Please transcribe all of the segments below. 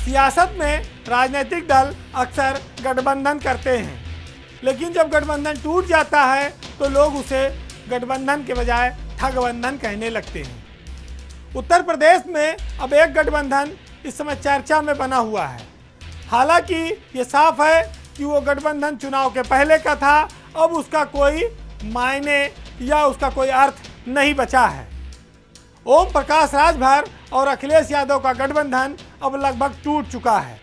सियासत में राजनीतिक दल अक्सर गठबंधन करते हैं, लेकिन जब गठबंधन टूट जाता है तो लोग उसे गठबंधन के बजाय ठगबंधन कहने लगते हैं। उत्तर प्रदेश में अब एक गठबंधन इस समय चर्चा में बना हुआ है। हालांकि ये साफ है कि वो गठबंधन चुनाव के पहले का था, अब उसका कोई मायने या उसका कोई अर्थ नहीं बचा है। ओम प्रकाश राजभर और अखिलेश यादव का गठबंधन अब लगभग टूट चुका है।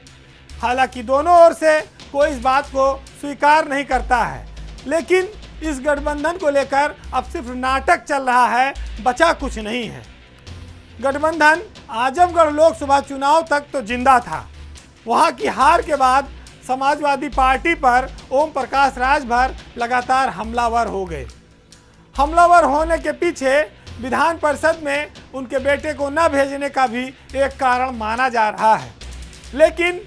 हालांकि दोनों ओर से कोई इस बात को स्वीकार नहीं करता है, लेकिन इस गठबंधन को लेकर अब सिर्फ नाटक चल रहा है, बचा कुछ नहीं है। गठबंधन आजमगढ़ लोकसभा चुनाव तक तो जिंदा था। वहां की हार के बाद समाजवादी पार्टी पर ओम प्रकाश राजभर लगातार हमलावर हो गए। हमलावर होने के पीछे विधान परिषद में उनके बेटे को न भेजने का भी एक कारण माना जा रहा है, लेकिन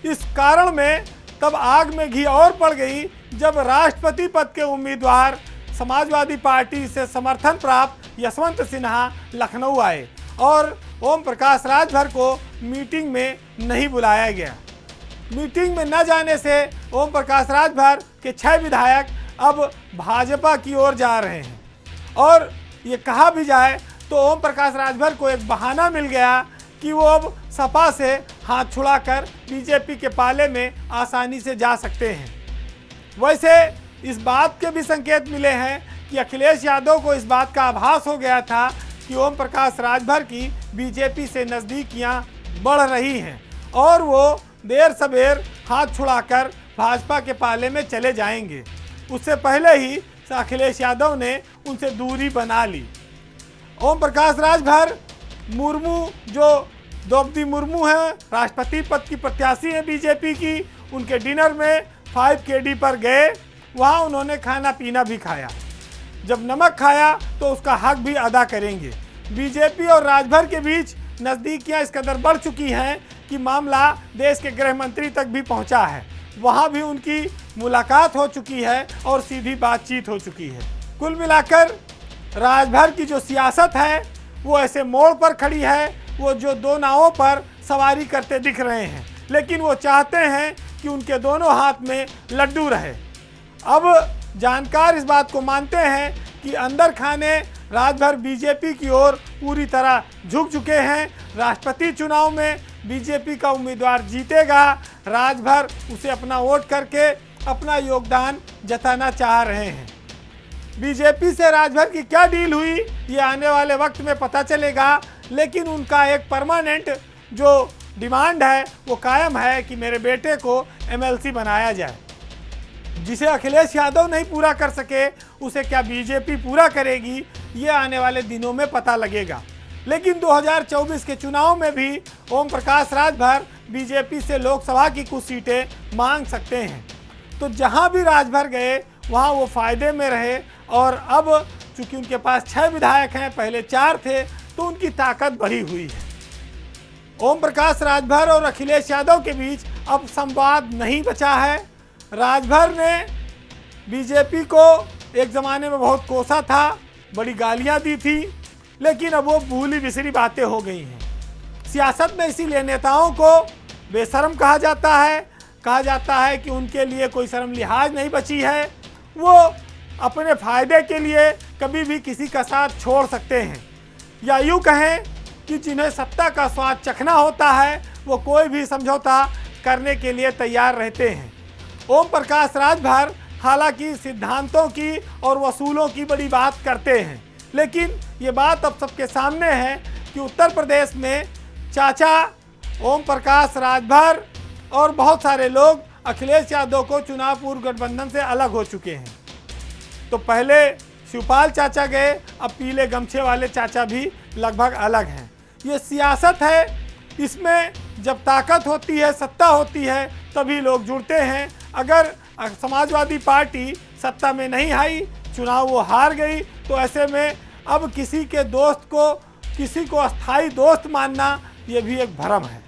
इस कारण में तब आग में घी और पड़ गई जब राष्ट्रपति पद के उम्मीदवार समाजवादी पार्टी से समर्थन प्राप्त यशवंत सिन्हा लखनऊ आए और ओम प्रकाश राजभर को मीटिंग में नहीं बुलाया गया। मीटिंग में न जाने से ओम प्रकाश राजभर के 6 विधायक अब भाजपा की ओर जा रहे हैं और ये कहा भी जाए तो ओम प्रकाश राजभर को एक बहाना मिल गया कि वो अब सपा से हाथ छुड़ाकर बीजेपी के पाले में आसानी से जा सकते हैं। वैसे इस बात के भी संकेत मिले हैं कि अखिलेश यादव को इस बात का आभास हो गया था कि ओम प्रकाश राजभर की बीजेपी से नज़दीकियां बढ़ रही हैं और वो देर सबेर हाथ छुड़ाकर भाजपा के पाले में चले जाएंगे। उससे पहले ही अखिलेश यादव ने उनसे दूरी बना ली। ओम प्रकाश राजभर मुर्मू जो द्रौपदी मुर्मू हैं, राष्ट्रपति पद की प्रत्याशी हैं बीजेपी की, उनके डिनर में 5KD पर गए। वहाँ उन्होंने खाना पीना भी खाया। जब नमक खाया तो उसका हक भी अदा करेंगे। बीजेपी और राजभर के बीच नज़दीकियाँ इस कदर बढ़ चुकी हैं कि मामला देश के गृह मंत्री तक भी पहुँचा है। वहाँ भी उनकी मुलाकात हो चुकी है और सीधी बातचीत हो चुकी है। कुल मिलाकर राजभर की जो सियासत है वो ऐसे मोड़ पर खड़ी है। वो जो 2 नावों पर सवारी करते दिख रहे हैं, लेकिन वो चाहते हैं कि उनके दोनों हाथ में लड्डू रहे। अब जानकार इस बात को मानते हैं कि अंदर खाने राजभर बीजेपी की ओर पूरी तरह झुक चुके हैं। राष्ट्रपति चुनाव में बीजेपी का उम्मीदवार जीतेगा, राजभर उसे अपना वोट करके अपना योगदान जताना चाह रहे हैं। बीजेपी से राजभर की क्या डील हुई ये आने वाले वक्त में पता चलेगा, लेकिन उनका एक परमानेंट जो डिमांड है वो कायम है कि मेरे बेटे को MLC बनाया जाए। जिसे अखिलेश यादव नहीं पूरा कर सके उसे क्या बीजेपी पूरा करेगी ये आने वाले दिनों में पता लगेगा। लेकिन 2024 के चुनाव में भी ओम प्रकाश राजभर बीजेपी से लोकसभा की कुछ सीटें मांग सकते हैं। तो जहां भी राजभर गए वहां वो फायदे में रहे और अब चूंकि उनके पास 6 विधायक हैं, पहले 4 थे, तो उनकी ताकत बढ़ी हुई है। ओम प्रकाश राजभर और अखिलेश यादव के बीच अब संवाद नहीं बचा है। राजभर ने बीजेपी को एक ज़माने में बहुत कोसा था, बड़ी गालियां दी थी, लेकिन अब वो भूली बिसरी बातें हो गई हैं। सियासत में इसीलिए नेताओं को बेशर्म कहा जाता है कि उनके लिए कोई शर्म लिहाज नहीं बची है। वो अपने फ़ायदे के लिए कभी भी किसी का साथ छोड़ सकते हैं, या यूँ कहें कि जिन्हें सत्ता का स्वाद चखना होता है वो कोई भी समझौता करने के लिए तैयार रहते हैं। ओम प्रकाश राजभर हालांकि सिद्धांतों की और वसूलों की बड़ी बात करते हैं, लेकिन ये बात अब सबके सामने है कि उत्तर प्रदेश में चाचा ओम प्रकाश राजभर और बहुत सारे लोग अखिलेश यादव को चुनाव पूर्व गठबंधन से अलग हो चुके हैं। तो पहले शिवपाल चाचा गए, अब पीले गमछे वाले चाचा भी लगभग अलग हैं। ये सियासत है, इसमें जब ताकत होती है, सत्ता होती है, तभी लोग जुड़ते हैं। अगर समाजवादी पार्टी सत्ता में नहीं आई, चुनाव वो हार गई, तो ऐसे में अब किसी के दोस्त को, किसी को अस्थाई दोस्त मानना ये भी एक भ्रम है।